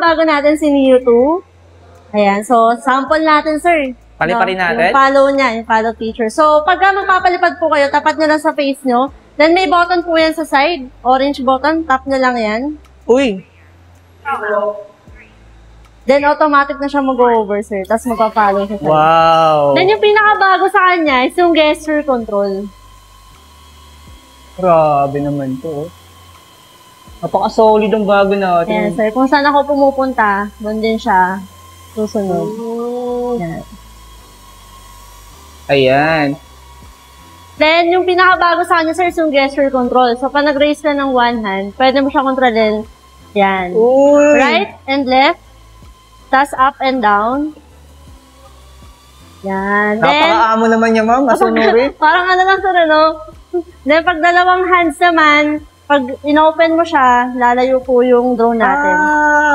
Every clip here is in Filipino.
pinakabago natin si Neo 2. Ayan, so sample natin, sir. Paliparin natin? Yung follow niya, yung follow feature. So, pagka magpapalipad po kayo, tapat nyo lang sa face nyo. Then, may button po yan sa side. Orange button, tap nyo lang yan. Uy! Then, automatic na siya mag-over, sir. Tapos, magpa-follow siya. Wow! Then, yung pinakabago sa kanya is yung gesture control. Grabe naman to. Napaka-solid ang bago natin. Ayan, sir. Kung saan ako pumupunta, doon din siya susunod. Ayan. Ayan. Then, yung pinakabago sa kanya, sir, is yung gesture control. So, pag nag-raise ka ng one hand, pwede mo siya kontrolin. Yan. Uy! Right and left. Tapos up and down. Yan. Napaka-amo naman niya, ma'am. Masunurin. Parang ano lang, sir, ano? Then, pag dalawang hands naman, pag in-open mo siya, lalayo po yung drone natin.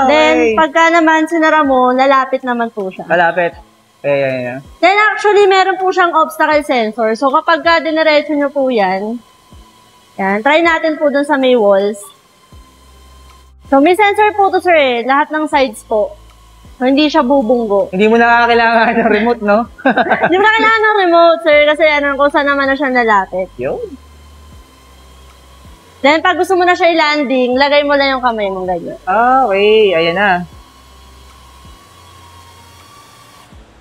Then, pagka naman sinara mo, lalapit naman po siya. Malapit. Ayan. Then, actually, meron po siyang obstacle sensor. So, kapag diniretso nyo po yan, try natin po dun sa may walls. So, may sensor po to, sir, lahat ng sides po. So, hindi siya bubunggo. Hindi mo na kailangan ng remote, no? Hindi mo na kailangan ng remote, sir, kasi kung saan naman na siya nalapit. Yun. Then, pag gusto mo na siya i-landing, lagay mo lang yung kamay mong ganyan. Okay, ayan na.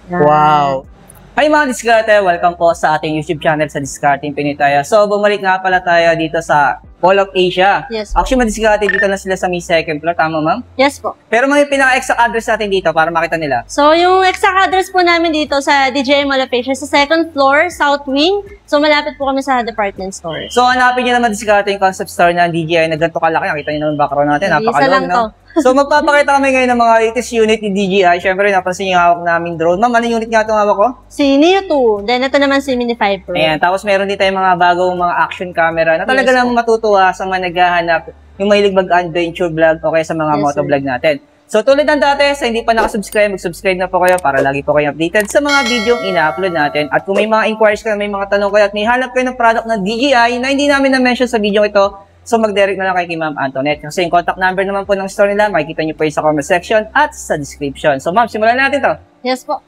Wow! Hi mga diskarte! Welcome po sa ating YouTube channel sa Discarding Pinoy tayo. So, bumalik nga pala tayo dito sa Mall of Asia. Yes po. Actually, mga diskarte, dito na sila sa may second floor. Tama, ma'am? Yes po. Pero may pinaka-exact address natin dito para makita nila. So, yung exact address po namin dito sa DJI Mall of Asia, sa second floor, South Wing. So, malapit po kami sa department store. So, hanapin nyo naman diskarte yung concept store ng DJI na ganito kalaki. Nakita nyo naman background natin. Isa lang to. So, magpapakita kami ngayon ng mga latest unit ni DJI. Siyempre, napansin yung hawak namin drone. Ma'am, anong unit nga itong hawak ko? Si Neo 2. Then, ito naman si Mini 5 Pro. Ayan, tapos meron din tayong mga bagong mga action camera na talaga lang matutuwa sa mga naghahanap yung mahilig mag-adventure vlog o kaya sa mga motovlog natin. So, tulad ng dati, sa hindi pa nakasubscribe, mag-subscribe na po kayo para lagi po kayo updated sa mga video yung ina-upload natin. At kung may mga inquiries kayo, may mga tanong kayo at may hanap kayo ng product ng DJI na hindi namin na-mention sa video ito, so, mag-direct na lang kay Ma'am Antoinette. Kasi yung contact number naman po ng store nila, makikita nyo po yung sa comment section at sa description. So, Ma'am, simulan natin to. Yes po.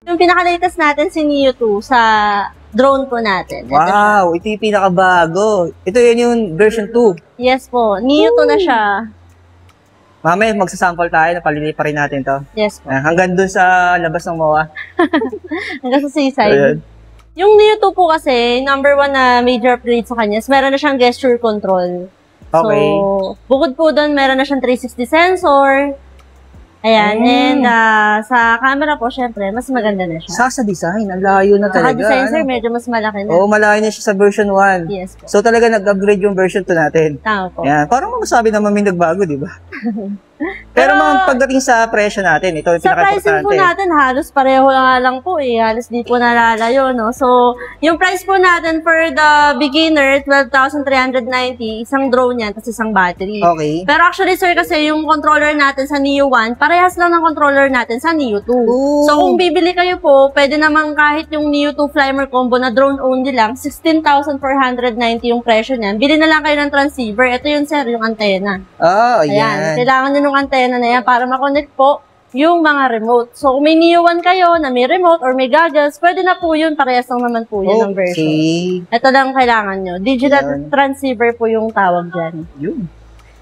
Yung pinaka-latest natin si Neo 2 sa drone po natin. Wow, ito yung pinakabago. Ito yun yung version 2. Yes po, Neo 2 na siya. Mamaya magsasample tayo, napalili pa rin natin to. Yes po. Hanggang dun sa labas ng MOA. Hanggang sa seaside. Ayan. Yung Neo 2 po kasi, number 1 na major upgrade sa kanya is meron na siyang gesture control. Okay. So, bukod po doon, meron na siyang 360 sensor. Ayan, and sa camera po, syempre, mas maganda na siya. Sa design, ang layo na talaga. Sa design, sir, medyo mas malaki na. Oo, malayo na siya sa version 1. Yes po. So talaga nag-upgrade yung version 2 natin. Tama po. Ayan, parang masasabi naman may nagbago, di ba? Pero mga pagdating sa presyo natin, ito yung sa pricing po natin, halos pareho lang po eh. Halos di po nalalayo, no? So, yung price po natin for the beginner, 12,390, isang drone yan, tapos isang battery. Okay. Pero actually, sir, kasi yung controller natin sa Neo 1, parehas lang ng controller natin sa Neo 2. Ooh. So, kung bibili kayo po, pwede naman kahit yung Neo 2 Flymer combo na drone only lang, 16,490 yung presyo niyan. Bili na lang kayo ng transceiver. Ito yun, sir, yung antenna. Oh, Ayan. Kailangan nyo ng antenna na yan para makonect po yung mga remote. So, kung may Neo 1 kayo na may remote or may goggles, pwede na po yun. Parehas lang naman po yun ng version. Ito lang kailangan nyo. Digital transceiver po yung tawag dyan. Yun.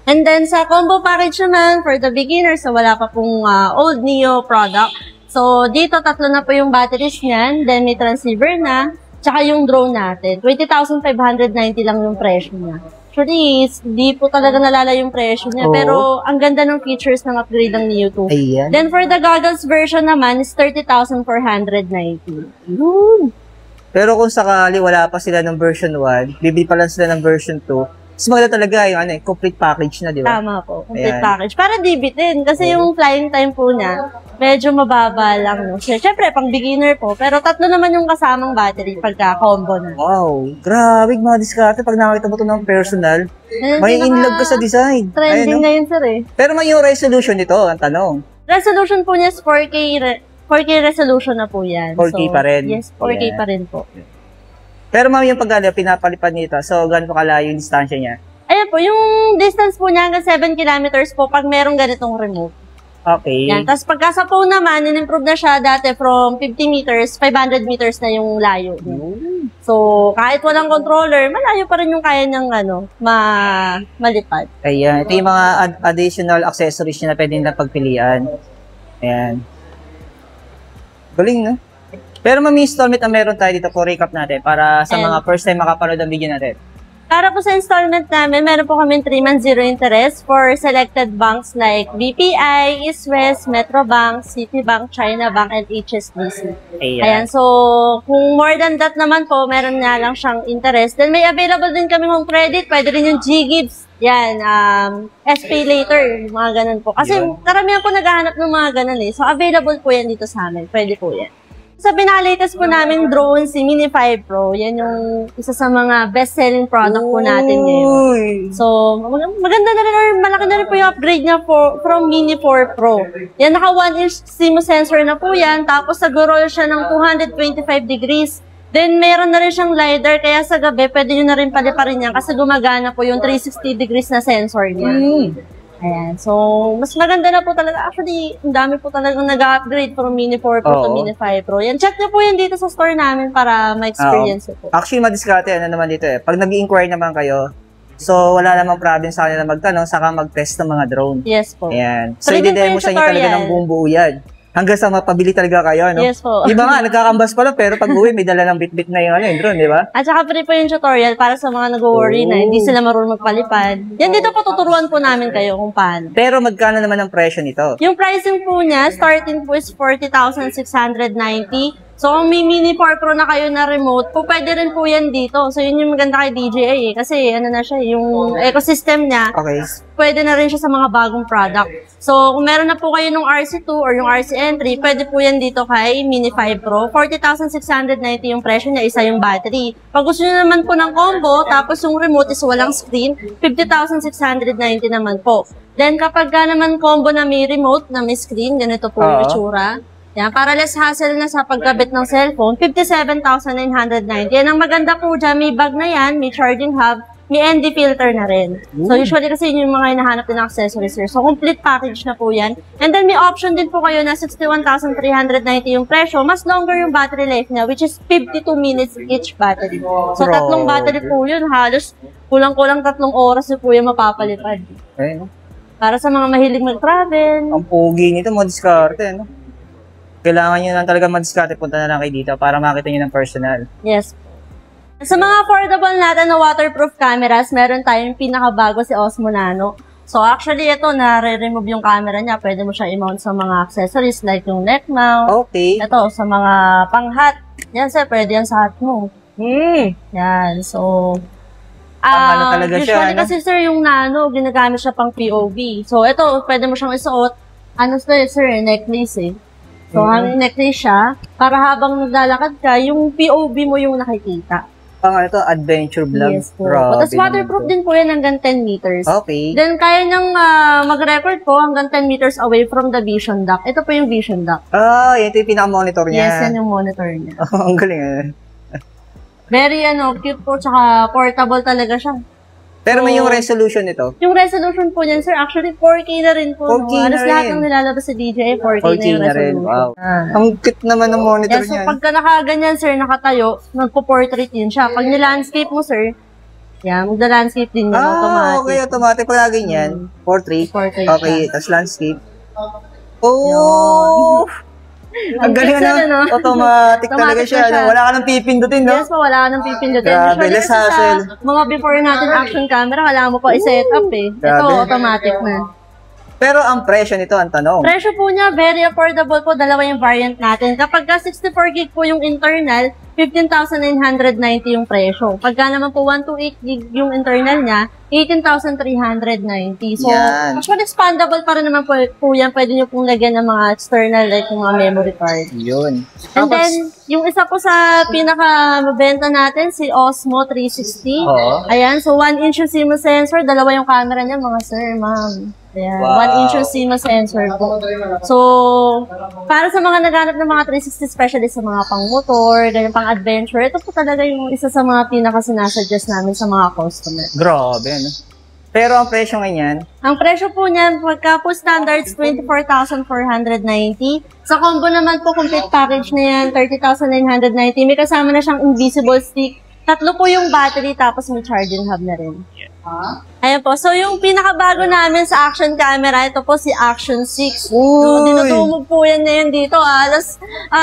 And then, sa combo package naman, for the beginners, so wala pa pong old Neo product. So, dito, tatlo na po yung batteries niyan. Then, may transceiver na. Tsaka yung drone natin. 20,590 lang yung presyo niya. Actually, di po talaga nalala yung presyo niya. Pero, ang ganda ng features ng upgrade ng Neo 2. Ayan. Then, for the goggles version naman, is 30,490. Yun. Pero kung sakali wala pa sila ng version 1, bibili pa lang sila ng version 2, mas maganda talaga yung complete package na, di ba? Tama po, complete package. Para di bitin, kasi yung flying time po na, medyo mababa lang. No? Siyempre, pang beginner po, pero tatlo naman yung kasamang battery pagka combo na. Wow, grabe mga diskarte. Pag nakita mo ito ng personal, may in-love ka sa design. Trending na yun, sir eh. Pero may yung resolution nito, ang tanong. Resolution po niya is 4K 4K resolution na po yan. 4K pa rin? Yes, 4K Yeah. pa rin po. Pero ma'am, yung pinapalipad nito, so gaano kalayo yung distansya niya? Ayan po, yung distance po niya hanggang 7 kilometers po pag merong ganitong remote. Okay. Yan. Tapos pagka sa phone naman, in-improve na siya dati from 50 meters, 500 meters na yung layo. So, kahit walang controller, malayo pa rin yung kaya niyang malipad. Ayan. Ito yung mga additional accessories na pwede na pagpilian. Ayan. Galing, no? Pero may installment na meron tayo dito po, recap natin para sa mga first time makapanood ang video natin. Para po sa installment namin, meron po kami 3 months zero interest for selected banks like BPI, East West, Metrobank, Citibank, China Bank, and HSBC. Ayan. So, kung more than that naman po, meron nga lang siyang interest. Then may available din kami home credit, pwede rin yung G-Gives. Yan, SP later, mga ganun po. Kasi karamihan po naghahanap ng mga ganun eh. So, available po yan dito sa amin. Pwede po yan. Sa pinaka-latest po namin drone, si Mini 5 Pro. Yan yung isa sa mga best-selling product po natin ngayon. So, maganda na rin, or malaki na rin po yung upgrade niya from Mini 4 Pro. Yan, naka 1-inch CMOS sensor na po yan. Tapos, nag-roll siya ng 225 degrees. Then, meron na rin siyang LiDAR, kaya sa gabi, pwede nyo na rin paliparin yan kasi gumagana po yung 360 degrees na sensor niya. Ayan. So, mas maganda na po talaga. Actually, ang dami po talagang nag-upgrade from Mini 4 Pro to Mini 5 Pro. Yan, check nyo po yan dito sa store namin para ma-experience po. Actually, madiskarte, ano naman dito eh. Pag nag-inquire naman kayo, so wala namang problem sa kanila magtanong, saka mag-test ng mga drone. Yes po. Ayan. So, i-demo sa inyo talaga ng buong buo yan. Hanggang sa mapabili talaga kayo, no? Yes po. Iba nga, nagkakambas pa lang, pero pag uwi, may dala ng bit-bit na yung drone, di ba? At saka free po yung tutorial para sa mga nag-worry na hindi sila marunong magpalipad. Yan, dito po tuturuan po namin kayo kung paano. Pero magkano naman ang presyo nito? Yung pricing po niya, starting po is 40,690. So, kung may Mini 4 Pro na kayo na remote, po pwede rin po yan dito. So, yun yung maganda kay DJI eh. Kasi, ano na siya, yung ecosystem niya, pwede na rin siya sa mga bagong product. So, kung meron na po kayo ng RC2 or yung RC entry, pwede po yan dito kay Mini 5 Pro. 40,690 yung presyo niya, isa yung battery. Pag gusto nyo naman po ng combo, tapos yung remote is walang screen, 50,690 naman po. Then, kapag naman combo na may remote, na may screen, ganito po yung itsura. Yan, para less hassle na sa pagkabit ng cellphone, 57,990. Yan, ang maganda po dyan, may bag na yan, may charging hub, may ND filter na rin. So, usually kasi yun yung mga hinahanap din ng accessories here. So, complete package na po yan. And then, may option din po kayo na 61,390 yung presyo. Mas longer yung battery life niya, which is 52 minutes each battery. So, tatlong battery po yun. Halos, kulang-kulang 3 oras na po yung mapapalipad. Para sa mga mahilig mag-travel. Ang pogi nito, madiskarte, no? Kailangan nyo lang talaga madiskarte, punta na lang kayo dito para makita nyo ng personal. Yes. Sa mga affordable natin na waterproof cameras, meron tayong pinakabago si Osmo Nano. So actually ito, nare-remove yung camera niya. Pwede mo siya i-mount sa mga accessories like yung neck mount. Okay. Ito, sa mga pang-hat. Yan sir, pwede yan sa hat mo. Yan, so... ano talaga siya, usually kasi sir, yung Nano, ginagamit siya pang POV. So ito, pwede mo siyang isuot. Ano sir, necklace eh. So, hanging necklace siya, para habang naglalakad ka, yung POV mo yung nakikita. Ito, adventure vlog. Yes po. Tapos waterproof din po yan hanggang 10 meters. Okay. Then, kaya niyang mag-record po hanggang 10 meters away from the vision dock. Ito po yung vision dock. Ito yung pinaka-monitor niya. Yes, yan yung monitor niya. Ang galing Very, cute po, tsaka portable talaga siya. Pero may yung resolution nito? Yung resolution po niyan, sir, actually 4K na rin po. 4K na rin. Lahat ng nilalabas sa DJI, 4K na yung resolution. Wow. Ang cute naman ng monitor niya. So, pagka nakaganyan, sir, nakatayo, nagpo-portrait din siya. Pag nilandscape mo, sir, yan, magda-landscape din yun, automatic. Okay, automatic. Pag ganyan, portrait. Okay, tapos landscape. Ang galing automatic talaga siya. Wala ka nang pipindutin, no? Yes po, wala ka nang pipindutin. Grabe, less hassle. Mga before natin action camera, kailangan mo pa i-set up eh. Ito, automatic na. Pero ang presyo nito, ang tanong. Presyo po niya, very affordable po. Dalawa yung variant natin. Kapag 64 gig po yung internal, 15,990 yung presyo. Pagka naman po 128 gig yung internal niya, 18,390. So, actually expandable para naman po yan. Pwede nyo pong lagyan ng mga external like yung mga memory card. Yun. And then, yung isa po sa pinaka-mabenta natin, si Osmo 360. Ayan, so 1-inch yung CMOS sensor, dalawa yung camera niya, mga sir, ma'am. Ayan, Wow. 1-inch yung CMOS sensor po. So, para sa mga naghanap ng mga 360 specialist sa mga pang-motor, ganyan pang-adventure, ito po talaga yung isa sa mga pinaka-sinasuggest namin sa mga customer. Grabe, ano? Pero ang presyo ngayon, Ang presyo po niyan, pagka po standards, 24,490. Sa combo naman po, complete package na yan, 30,990. May kasama na siyang invisible stick. 3 po yung battery, tapos may charging hub na rin. Ayan po. So, yung pinakabago namin sa action camera, ito po si Action 6. So, dinutungog po yan ngayon dito. Alas,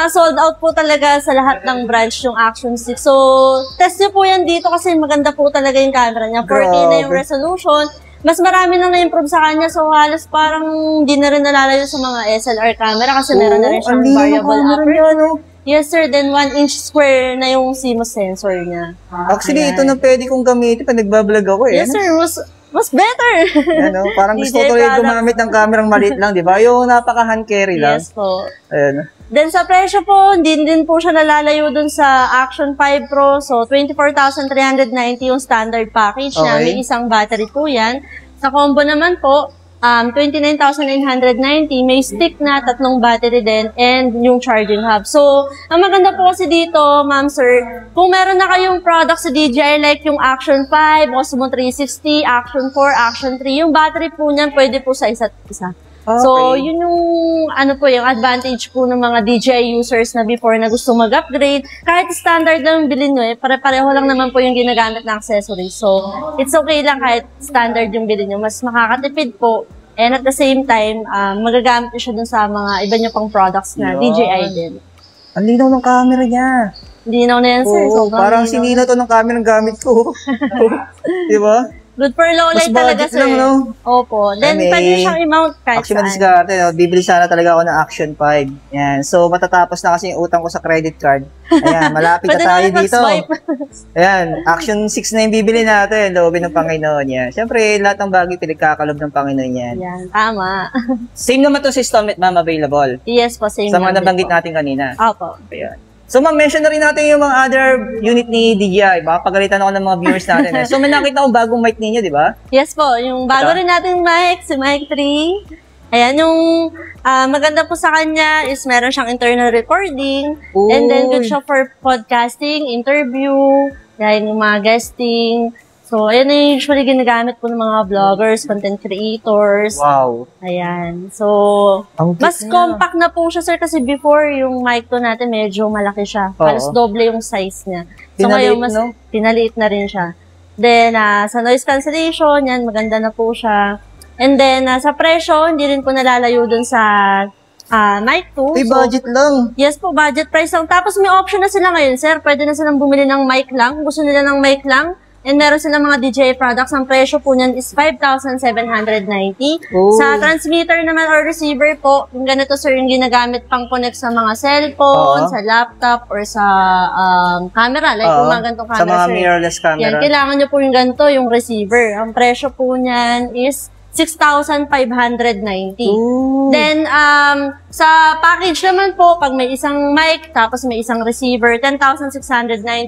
sold out po talaga sa lahat ng branch yung Action 6. So, test nyo po yan dito kasi maganda po talaga yung camera niya. 4K na yung resolution. Mas marami na na-improve sa kanya. So, halos parang hindi na rin nalalayo sa mga SLR camera kasi meron na rin siyang variable aperture. Yes, sir. Then, 1-inch square na yung CMOS sensor niya. Actually, ito na pwede kong gamitin pag nagbablog ako eh. Yes, sir. Was better. Ano, parang gusto DJ ko tuloy product. gumamit ng kamerang maliit lang, di ba? Yung napaka-hand carry lang. Yes po. Ayan. Then, sa presyo po, hindi din po siya nalalayo dun sa Action 5 Pro. So, 24,390 yung standard package na Okay. may isang battery po yan. Sa combo naman po, 29,990, may stick na, 3 battery din, and yung charging hub. So, ang maganda po kasi dito, ma'am, sir, kung meron na kayong product sa DJI like yung Action 5, Osmo 360, Action 4, Action 3, yung battery po niyan pwede po sa isa't isa. Okay. So, yun yung, yung advantage po ng mga DJI users na before na gusto mag-upgrade. Kahit standard lang bilhin nyo, pare-pareho lang naman po yung ginagamit na accessories. So, it's okay lang kahit standard yung bilhin nyo. Mas makakatipid po. And at the same time, magagamit nyo siya dun sa mga iba nyo pang products na Yun. DJI din. Ang linaw ng camera niya. Linaw na yan, sir. Oo, Sobrang parang linaw. sinila to ng camera ng gamit ko. Di ba? Good for low light Mas talaga, budget sir. lang, no? Opo. Then, Ay, may pwede siyang i-mount kahit Action na saan. diskarte, no? Bibili sana talaga ako ng Action 5. Yan. So, matatapos na kasi yung utang ko sa credit card. Ayan, malapit na Pwede tayo naman dito. mag-swipe. Ayan, Action 6 na yung bibili natin. Loobin ng Panginoon yan. Siyempre, lahat ng bagay pinagkakalob ng Panginoon yan. Yan, tama. Same naman to sa installment, ma'am, available. Yes po, same Sa mga lang din nabanggit po. natin kanina. Opo. Ayan. So, ma'am, mention na rin natin yung mga other unit ni DJI. Baka pagalitan ako ng mga viewers natin. Eh. So, may nakita akong bagong mic ninyo, di ba? Yes po, yung bago Ito? rin nating mic, si Mic 3. Ayan, yung maganda po sa kanya is meron siyang internal recording. And then good Uy. siya for podcasting, interview, yan, yung mga guesting. So, ayan yung usually ginagamit po ng mga vloggers, content creators. Wow. Ayan. So, Ang cute mas niya. compact na po siya, sir, kasi before yung mic to natin medyo malaki siya. Oo. Halos doble yung size niya. So, Pinaliit, ngayon mas no? pinaliit na rin siya. Then, sa noise cancellation, yan, maganda na po siya. And then, sa presyo, hindi rin po nalalayo dun sa mic 2. Ay, budget lang. Yes po, budget price lang. Tapos may option na sila ngayon, sir. Pwede na silang bumili ng mic lang. Kung gusto nila ng mic lang. And meron silang mga DJI products. Ang presyo po niyan is 5,790. Oh. Sa transmitter naman or receiver po, yung ganito, sir, yung ginagamit pang connect sa mga cellphone, Oo. sa laptop, or sa camera. Like yung mga ganitong camera, Sa mga sir. mirrorless Yan, camera. kailangan nyo po yung ganito, yung receiver. Ang presyo po niyan is 6,590. Ooh. Then, sa package naman po, pag may isang mic, tapos may isang receiver, 10,690.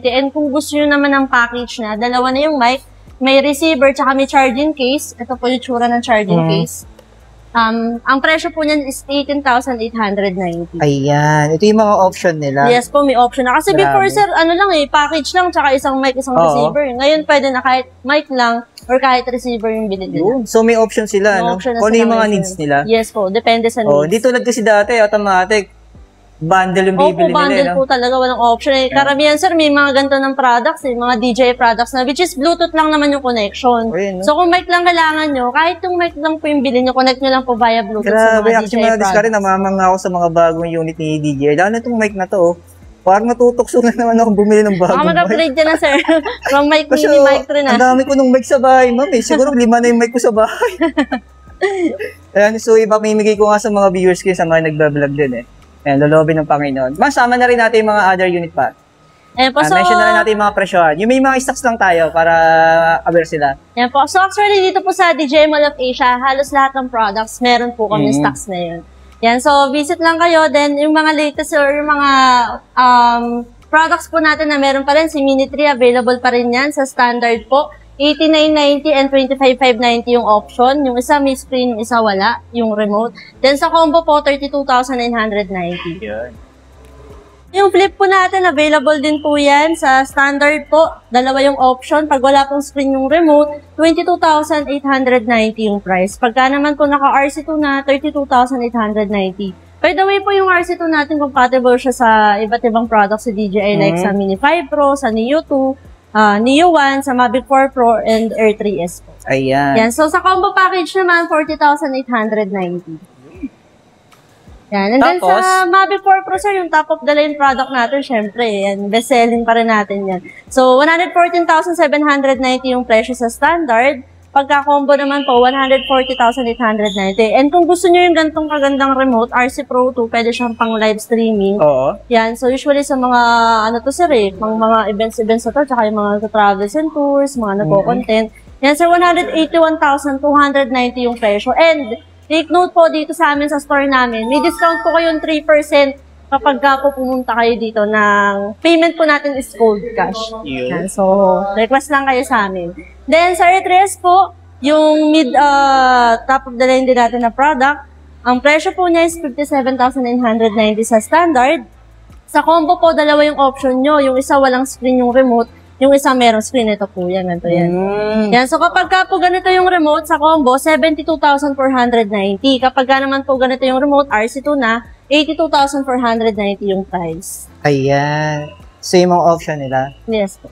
And kung gusto nyo naman ng package na, dalawa na yung mic, may receiver, tsaka may charging case. Ito po yung tsura ng charging case. Ang presyo po niyan is 18,890. Ayan. Ito yung mga option nila. Yes po, may option na. Kasi Grabe. before, sir, package lang, tsaka isang mic, isang Oo. receiver. Ngayon, pwede na kahit mic lang, or kahit receiver yung bilhin nila. Yun. So, may option sila, May no? option na Kung ano sila yung mga ngayon, needs sir. nila. Yes po, depende sa Oh, needs. hindi tulad kasi dati, automatic. Bundle yung Opo, bibili nila, bundle no? po talaga, walang option. Karamihan, sir, may mga ganito ng products, mga DJI products na, which is Bluetooth lang naman yung connection. Oh, yun, no? So, kung mic lang kailangan nyo, kahit yung mic lang po yung bilhin nyo, connect nyo lang po via Bluetooth sa Grabe, mga actually, DJI mga discard, products. namamanga ako sa mga bagong unit ni DJI. Lalo na itong mic na to, oh. Parang natutokso na naman ako bumili ng Baka bagong mic. mag-upgrade ka na, sir. From mic Kasi, mini mic 3 na. ang dami ko nung mic sa bahay, ma'am. Eh. Siguro 5 na yung mic ko sa bahay. Ayan, so ipapamimigay ko nga sa mga viewers ko sa mga nagbablog din eh. Ayan, lolobin ng Panginoon. Masama na rin natin yung mga other unit pa. Ayan po, so, Mention na rin natin yung mga presyohan. Yung may mga stocks lang tayo para aware sila. ayan po. So, actually, dito po sa DJI Mall of Asia, halos lahat ng products, meron po kami stocks na yun. Yan, so, visit lang kayo. Then, yung mga latest or yung mga products po natin na meron pa rin, si Mini 3, available pa rin yan sa standard po. $89.90 and $25,590 yung option. Yung isa may screen, yung isa wala, yung remote. Then sa combo po, $32,990. Yun. Yung flip po natin, available din po yan. Sa standard po, dalawa yung option. Pag wala pong screen yung remote, $22,890 yung price. Pagka naman po naka-RC2 na, $32,890. By the way po, yung RC2 natin, compatible siya sa iba't ibang products sa DJI, like sa Mini 5 Pro, sa Neo 2, Neo 1, sa Mavic 4 Pro, and Air 3S po. Ayan. Yan. So, sa combo package naman, $40,890. Yan. And then Tapos, sa Mavic 4 Pro, sir, yung top of the line product natin, syempre, yan, best selling pa rin natin yan. So, $114,790 yung presyo sa standard. Pagka-combo naman po, $140,890. And kung gusto nyo yung gantong kagandang remote, RC Pro 2, pwede siyang pang live streaming. Oo. Yan. So, usually sa mga, ano to sir pang mga events na to, tsaka yung mga travels and tours, mga nagko-content. Yan, sir, $181,290 yung presyo. And, take note po dito sa amin sa store namin, may discount po kayong 3% kapag po pumunta kayo dito ng payment po natin is cold cash. Yan. So, request lang kayo sa amin. Then, sa Air3S po, yung top of the line din natin na product, ang presyo po niya is $57,990 sa standard. Sa combo po, dalawa yung option nyo. Yung isa walang screen yung remote, yung isa merong screen. Ito po yan, ganito yan. Yan. So, kapag po ganito yung remote sa combo, $72,490. Kapag naman po ganito yung remote, RC2 na, $82,490 yung price. Ayan. Same ang option nila. Yes po.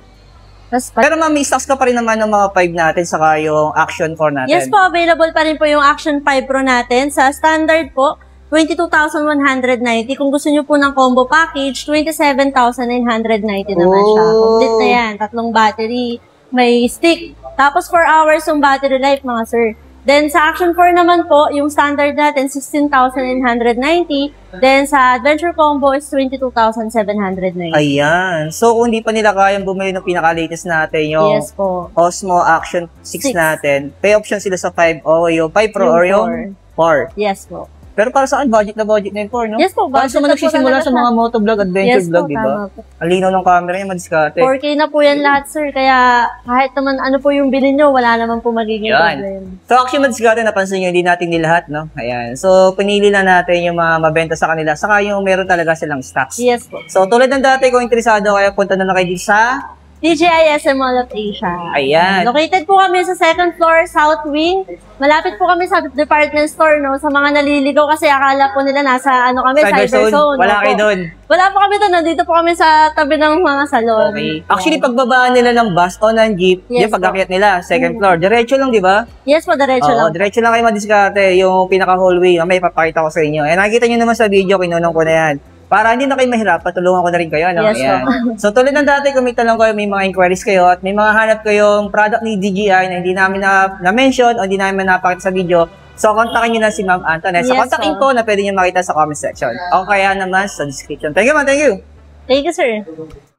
Pero ma'am, may stocks ka pa rin naman ng mga 5 natin saka yung Action 4 natin. Yes po, available pa rin po yung Action 5 Pro natin. Sa standard po, $22,190. Kung gusto nyo po ng combo package, $27,990 naman siya. Complete na yan. 3 battery, may stick. Tapos 4 hours yung battery life, mga sir. Then sa Action 4 naman po, yung standard natin, $16,990. Then sa Adventure Combo is $22,790. Ayan. So, kung hindi pa nila kayang bumili ng pinaka-latest natin, yung Yes po. Osmo Action 6 natin, may option sila sa 5 o yung 5 Pro or yung 4. Yes po. Pero para saan, budget na budget na yung 4, no? Yes po, Para budget sa mga na po nagsisimula talaga sa mga motovlog, adventure Yes vlog, po, di tama ba? po. Ang linaw ng camera niya, madiskarte. 4K na po yan lahat, sir. Kaya kahit naman ano po yung bilhin nyo, wala naman po magiging problem. So actually, madiskarte, napansin nyo, hindi natin nilahat, no? Ayan. So, pinili na natin yung mga mabenta sa kanila, saka yung meron talaga silang stocks. Yes po. So, tulad ng dati, kung interesado kayo, punta na lang kayo dito sa DJI SM Mall of Asia. Ayan. Located po kami sa second floor, South Wing. Malapit po kami sa department store, no? Sa mga naliligaw kasi akala po nila nasa, ano kami, cyber zone. Wala kayo doon. Wala po kami doon. Nandito po kami sa tabi ng mga salon. Okay. Actually, pagbabaan nila ng bus o ng jeep, Yes, yung pag-akyat nila, second floor, diretso lang, di ba? Yes po, diretso Oo, lang. diretso lang kayo madiskarte, yung pinaka-hallway, may papakita ko sa inyo. And nakikita nyo naman sa video, kinunong ko na yan. Para hindi na kayo mahirap, patulungan ko na rin kayo. No? Yes, ayan. So, tulad ng dati, kumita lang kayo, may mga inquiries kayo at may mga hanap kayong product ni DJI na hindi namin na-mention o hindi namin napakita sa video. So, kontakin nyo na si Ma'am Antoinette. Sa contact info na pwede nyo makita sa comment section. O kaya naman sa description. Thank you, ma'am. Thank you. Thank you, sir.